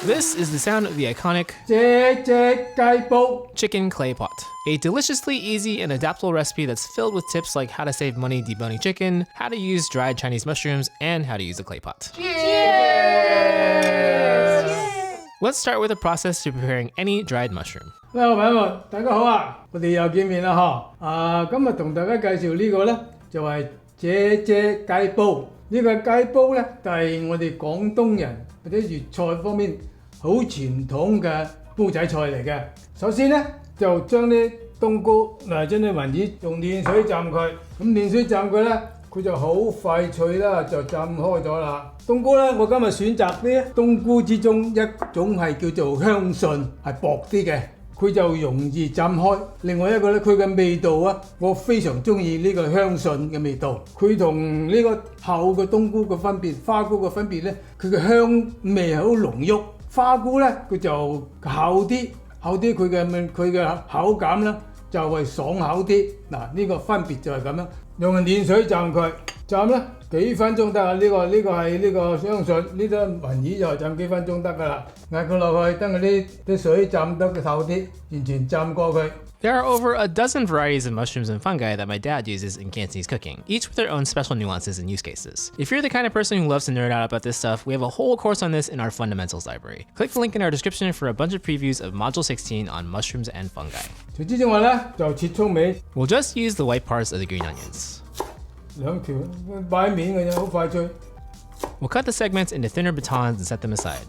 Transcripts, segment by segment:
This is the sound of the iconic 啫啫雞煲 chicken clay pot, a deliciously easy and adaptable recipe that's filled with tips like how to save money deboning chicken, how to use dried Chinese mushrooms, and how to use a clay pot. Let's start with the process to preparing any dried mushroom. Hello， 朋友們，大家好啊！我哋又見面啦嗬。今日同大家介紹呢個呢，就係啫啫雞煲。呢個雞煲呢，就係我哋廣東人或者粵菜方面好傳統嘅煲仔菜嚟嘅。首先呢，就將啲冬菇將啲雲耳用暖水浸佢。咁暖水浸佢呢，佢就好快脆啦，就浸開咗啦。冬菇呢，我今日選擇啲冬菇之中一種係叫做香筍，係薄啲嘅，佢就容易浸開。另外一個呢，佢嘅味道啊，我非常中意呢個香筍嘅味道。佢同呢個厚嘅冬菇嘅分別，花菇嘅分別呢，佢嘅香味係好濃郁。花菇呢，佢就厚啲，佢嘅口感呢，就係爽口啲。嗱，呢個分別就係咁樣。用暖水浸佢，浸咧幾分鐘得啊！呢個係呢個香筍，呢啲雲耳就浸幾分鐘得噶啦。壓佢落去，等佢啲水浸得透啲，完全浸過佢。There are over a dozen varieties of mushrooms and fungi that my dad uses in Cantonese cooking, each with their own special nuances and use cases. If you're the kind of person who loves to nerd out about this stuff, we have a whole course on this in our fundamentals library. Click the link in our description for a bunch of previews of Module 16 on mushrooms and fungi. 除此之外咧，就切葱尾。We'll just use the white parts of the green onions. 兩條擺面嘅啫，好快脆。We'll cut the segments into thinner batons and set them aside.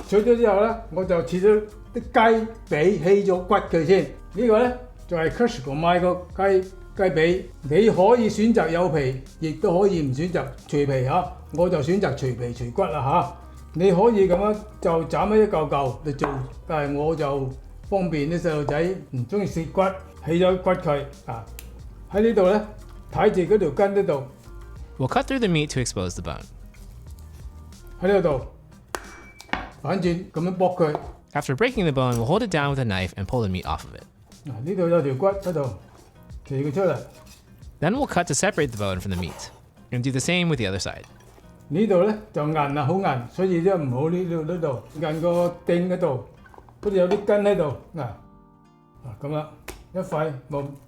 取咗之後咧，我就切咗啲雞髀，起咗骨佢先。呢個咧就係 Costco 買個雞髀，你可以選擇有皮，亦都可以唔選擇除皮嚇。我就選擇除皮除骨啦嚇。你可以咁樣就斬一嚿嚿嚟做，但係我就方便啲細路仔唔中意食骨，起咗骨佢啊。喺呢度咧睇住嗰條筋呢度。We'll cut through the meat to expose the bone. 喺呢度。反轉咁樣剝佢。After breaking the bone, we'll hold it down with a knife and pull the meat off of it. 嗱，呢度有條骨喺度，除佢出嚟。Then we'll cut to separate the bone from the meat, and do the same with the other side. 呢度咧就硬啊，好硬，所以咧唔好呢度硬個釘嗰度，嗰度有啲筋喺度。嗱，咁啦，一塊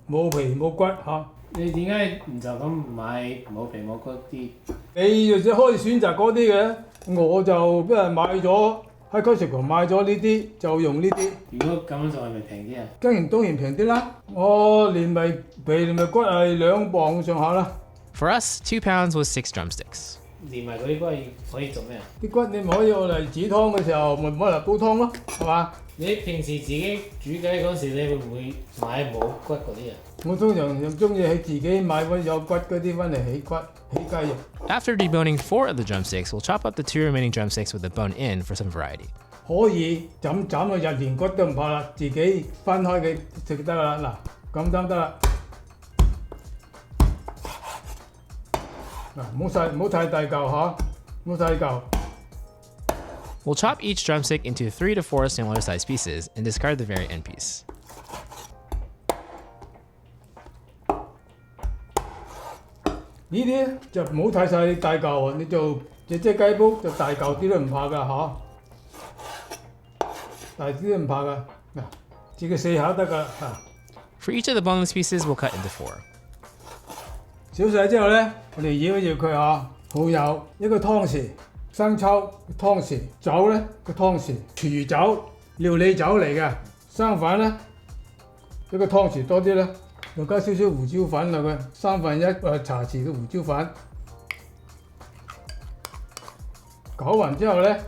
冇皮冇骨嚇。你點解唔就咁買冇皮冇骨啲？你若者可以選擇嗰啲嘅，我就不如買咗喺 Costco 買咗呢啲，就用呢啲。如果咁樣做係咪平啲啊？當然平啲啦。我連埋皮連埋骨係2磅上下啦。For us, 2 pounds was 6 drumsticks. 連埋嗰啲骨可以做咩啊？啲骨你咪可以用嚟煮湯嘅時候，咪攞嚟煲湯咯，係嘛？你平時自己煮雞嗰時，你會唔會買冇骨嗰啲啊？我通常就中意喺自己買嗰有骨嗰啲翻嚟起雞肉。After deboning 4 of the drumsticks, we'll chop up the 2 remaining drumsticks with the bone in for some variety. 可以斬到入連骨都唔怕啦，自己分開佢食得啦。嗱，咁得啦。嗱，唔好太大嚿嚇，唔好太嚿。We'll chop each drumstick into 3 to 4 similar sized pieces and discard the very end piece. 呢啲就唔好太細大嚿喎，你做啫雞煲就大嚿啲都唔怕㗎嚇，大啲都唔怕㗎。嗱，自己試下得㗎嚇。For each of the boneless pieces, we'll cut into 4. 小細之後咧，我哋繞一繞佢嚇，蠔油一個湯匙，生抽湯匙，酒咧個湯匙，廚酒料理酒嚟嘅，生粉咧一個湯匙多啲咧。又加少少胡椒粉落去，1/3茶匙嘅胡椒粉，攪勻之後咧，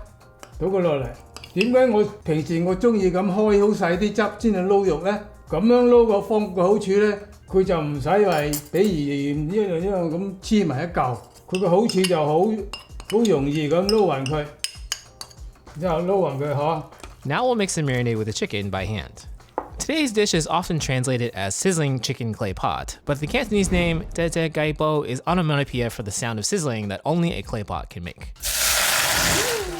倒佢落嚟。點解我平時我中意咁開好細啲汁先去撈肉咧？咁樣撈個好處咧，佢就唔使話比如一樣咁黐埋一嚿，佢個好處就好容易咁撈勻佢，之後撈勻佢嚇。Now we'll mix and marinate with the chicken by hand. Today's dish is often translated as sizzling chicken clay pot, but the Cantonese name 啫啫雞煲 is onomatopoeia for the sound of sizzling that only a clay pot can make.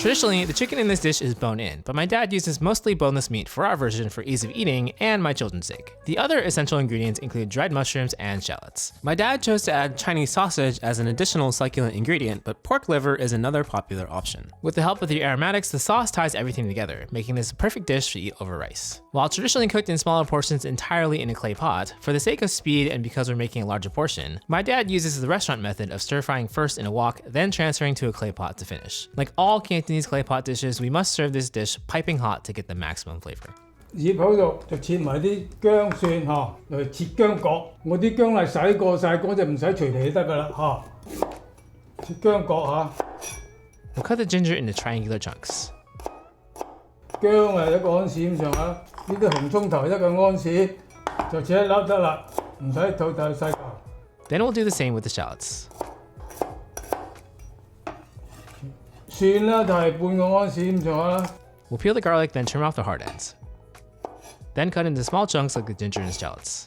Traditionally, the chicken in this dish is bone-in, but my dad uses mostly boneless meat for our version for ease of eating and my children's sake. The other essential ingredients include dried mushrooms and shallots. My dad chose to add Chinese sausage as an additional succulent ingredient, but pork liver is another popular option. With the help of the aromatics, the sauce ties everything together, making this a perfect dish to eat over rice. While traditionally cooked in smaller portions entirely in a clay pot, for the sake of speed and because we're making a larger portion, my dad uses the restaurant method of stir-frying first in a wok, then transferring to a clay pot to finish. Like all Cantonese clay pot dishes, we must serve this dish piping hot to get the maximum flavor. 醃好咗就切埋啲薑蒜嚇，嚟切薑角。我啲薑係洗過晒，嗰隻唔使除皮就得㗎啦嚇。切薑角嚇。We'll cut the ginger into triangular chunks. 薑係1個安士咁上下，呢啲紅葱頭1個安士，就切一粒得啦，唔使套太細嚿。Then we'll do the same with the shallots. 蒜啦就係半個安士咁上下啦。We'll peel the garlic, then trim off the hard ends. Then cut into small chunks like the ginger and shallots.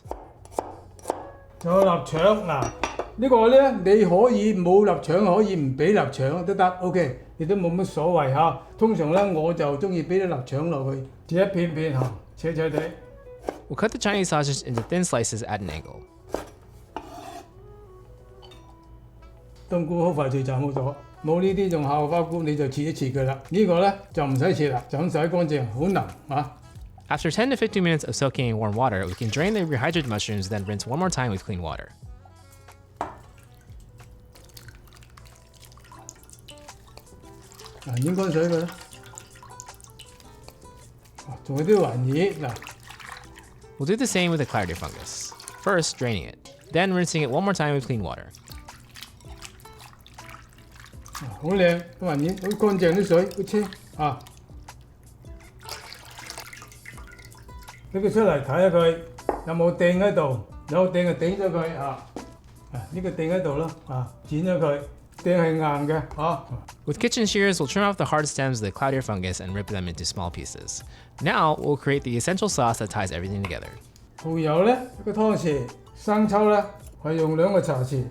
仲有臘腸嗱，呢個咧你可以冇臘腸，可以唔俾臘腸都得 ，OK， 亦都冇乜所謂嚇。通常咧我就中意俾啲臘腸落去，切一片片嚇，斜斜地。We'll cut the Chinese sausage into thin slices at an angle. 冬菇好快脆就好咗，冇呢啲用校花菇你就切一切佢啦。呢個咧就唔使切啦，就咁洗乾淨，好腍嚇。After 10 to 15 minutes of soaking in warm water, we can drain the rehydrated mushrooms, then rinse one more time with clean water. 應乾水佢啦。仲有啲雲耳嗱。We'll do the same with the clarity fungus. First, draining it, then rinsing it one more time with clean water. 好靚，啲雲耳好乾淨啲水，好清啊！拎佢出嚟睇下佢有冇釘喺度，有釘就頂咗佢啊！呢個釘喺度咯啊，剪咗佢，釘係硬嘅啊。With kitchen shears, we'll trim off the hard stems of the cloudier fungus and rip them into small pieces. Now, we'll create the essential sauce that ties everything together. 蠔油咧1個湯匙，生抽咧係用2個茶匙，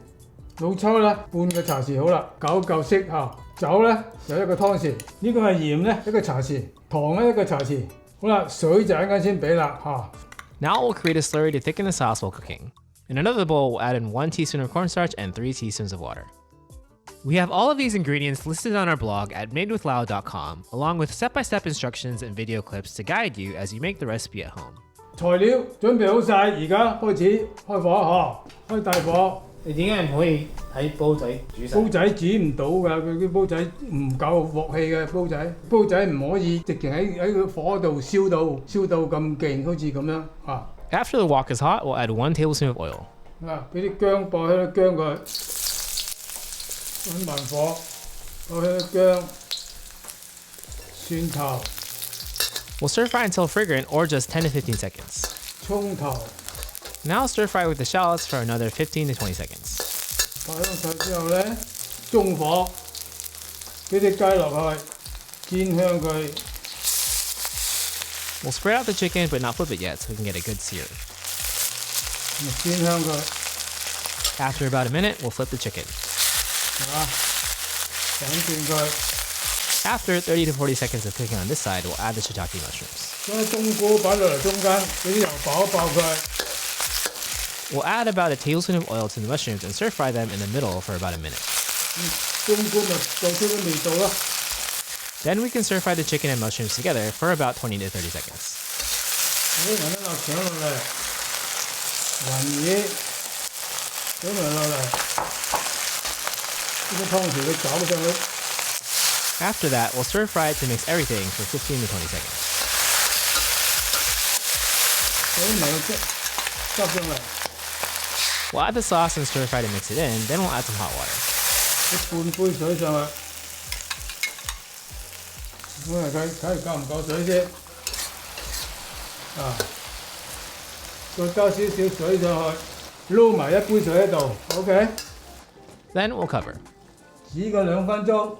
老抽咧半個茶匙好啦，9嚿色嚇。酒咧就1個湯匙，呢個係鹽咧1個茶匙，糖咧1個茶匙。好啦，水就一陣間先俾啦嚇。Now we'll create a slurry to thicken the sauce while cooking. In another bowl, we'll add in 1 teaspoon of cornstarch and 3 teaspoons of water. We have all of these ingredients listed on our blog at madewithlau.com, along with step-by-step instructions and video clips to guide you as you make the recipe at home. 材料準備好晒，而家開始開火嚇，開大火。你點解唔可以喺煲仔煮晒？煲仔煮唔到㗎，佢啲煲仔唔夠鑊氣嘅煲仔，煲仔唔可以直情喺個火度燒到咁勁，好似咁樣嚇。After the wok is hot, we'll add 1 tablespoon of oil. 嗱，俾啲薑爆香啲薑佢，揾慢火，爆香啲薑，蒜頭， We'll stir fry until fragrant or just 10 to 15 seconds. 葱頭。Now stir fry with the shallots for another 15 to 20 seconds. 爆香晒之後咧，中火，俾啲雞落去，煎香佢。We'll spread out the chicken but not flip it yet so we can get a good sear. 煎香佢， After about a minute, we'll flip the chicken. 整轉佢。After 30 to 40 seconds of cooking on this side, we'll add the shiitake mushrooms. 將啲冬菇擺落嚟中間，俾啲油爆一爆佢。We'll add about a tablespoon of oil to the mushrooms and stir fry them in the middle for about a minute. 冬菇咪做出啲味道咯。Then we can stir fry the chicken and mushrooms together for about 20 to 30 seconds. 揾啲臘腸落嚟，雲耳，整埋落嚟，呢啲湯匙佢攪上去。After that, we'll stir fry it to mix everything for 15 to 20 seconds. 整埋個汁上嚟。We'll add the sauce and stir fry to mix it in, then we'll add some hot water. 半杯水上去，咁啊睇夠唔夠水先，再加少少水上去，撈埋1杯水喺度 ，OK。Then we'll cover. 煮個2分鐘，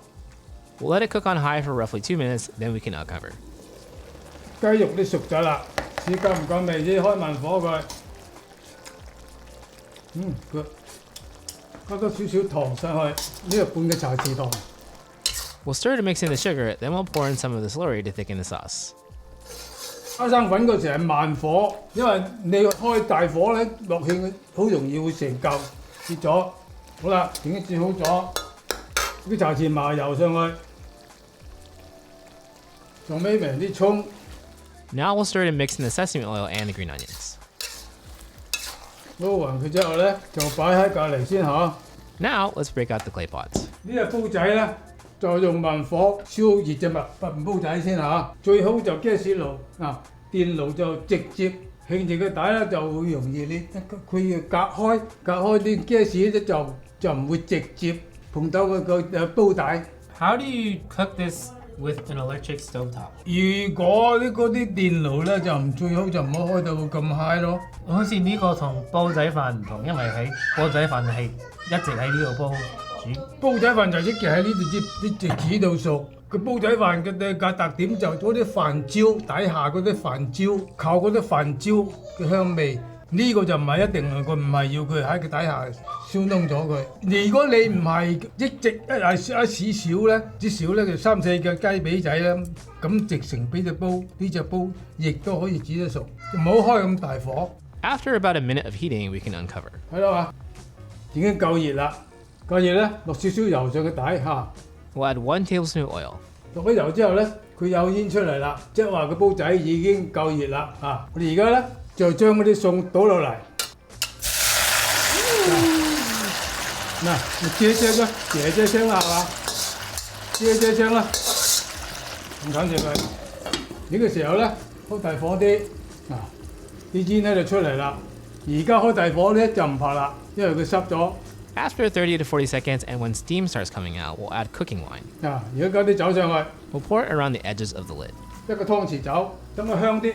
We'll let it cook on high for roughly 2 minutes, then we can uncover. 雞肉都熟咗啦，試夠唔夠味先，開慢火佢。佢加多少少糖上去，呢個半個茶匙糖。We'll stir to mix in the sugar, then we'll pour in some of the slurry to thicken the sauce. 花生粉嗰時係慢火，因為你開大火咧落去，好容易會成嚿跌咗。好啦，已經煮好咗，啲茶前麻油上去，仲尾埋啲葱。Now we'll stir to mix in the sesame oil and the green onions. 撈勻佢之後咧，就擺喺隔離先嚇。Now let's break out the clay pots. 呢隻煲仔咧，就用慢火燒熱隻蜜煲仔先嚇。最好就 gas 爐啊，電爐就直接興住個底咧，就會容易啲。佢要隔開啲 gas 咧，就唔會直接碰到個煲底。How do you cook this with an electric stovetop? 如果嗰啲電爐咧，就最好就唔好開到咁 high 咯。好似呢個同煲仔飯唔同，因為喺煲仔飯係一直喺呢度煲煮。煲仔飯就一直喺呢隻紙度熟。個煲仔飯嘅特點就嗰啲飯焦底下嗰啲飯焦，靠嗰啲飯焦嘅香味。呢個就唔係一定，佢唔係要佢喺佢底下燒燶咗佢。如果你唔係一時少咧，至少咧就3、4個雞髀仔咧，咁直成俾呢隻煲亦都可以煮得熟，唔好開咁大火。After about a minute of heating, we can uncover. 睇到嘛？已經夠熱啦，夠熱咧落少少油上個底嚇。We'll add 1 tablespoon of oil. 落咗油之後咧，佢有煙出嚟啦，即係話個煲仔已經夠熱啦嚇。我哋而家咧就將嗰啲餸倒落嚟。嗱，姐聲啦係嘛？姐聲啦，咁緊住佢。呢個時候咧，開大火啲，嗱啲煙咧就出嚟啦。而家開大火咧就唔怕啦，因為佢濕咗。After 30 to 40 seconds and when steam starts coming out, we'll add cooking wine. 嗱，而家加啲酒上去， We'll pour it around the edges of the lid. 一個湯匙酒，等佢香啲。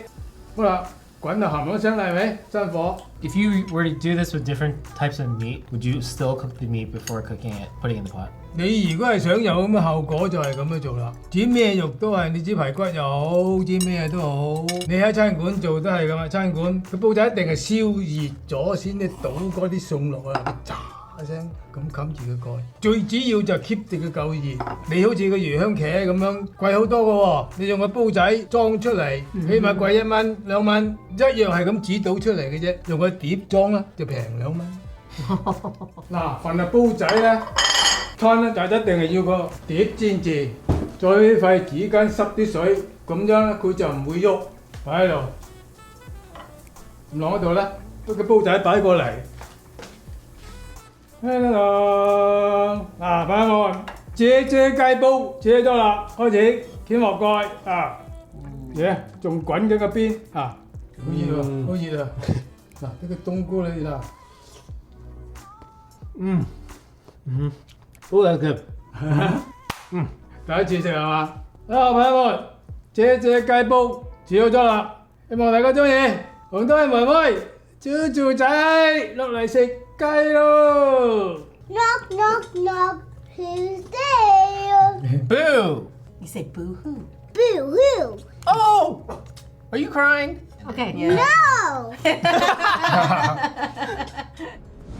好啦，滾到鹹咗聲啦，係咪？新火。If you were to do this with different types of meat, would you still cook the meat before cooking it, putting it in the pot? 你如果係想有咁嘅效果，就係咁樣做啦。煮咩肉都係，你煮排骨又好，煮咩都好。你喺餐館做都係咁啊！餐館個煲仔一定係燒熱咗先，你倒嗰啲餸落去，喳一聲咁冚住佢蓋。最主要就 keep 住佢夠熱。你好似個魚香茄咁樣貴好多嘅喎，你用個煲仔裝出嚟，起碼貴1蚊2蚊，一樣係咁煮到出嚟嘅啫。用個碟裝啦，就平2蚊。嗱，凡係煲仔咧。湯咧就一定係要個碟煎住，再塊紙巾濕啲水，咁樣咧佢就唔會喐，擺喺度。咁落嗰度咧，將個煲仔擺過嚟。Hello，擺我啫啫雞煲切咗啦，開始掀鑊蓋啊！仲滾緊個邊啊！好熱喎，好熱啊！嗱，呢個冬菇你嗱，好難食。第一次食係嘛？朋友們，啫啫雞煲煮好咗啦，希望大家中意。廣東人妹妹，豬仔落嚟食雞咯。Knock, knock, knock. Who's there? Boo! You say boo-hoo. Boo-hoo. Oh! Are you crying? Okay. No.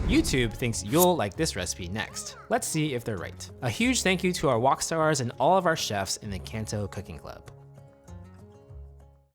YouTube thinks you'll like this recipe next. Let's see if they're right. A huge thank you to our walk stars and all of our chefs in the CANTO Cooking Club.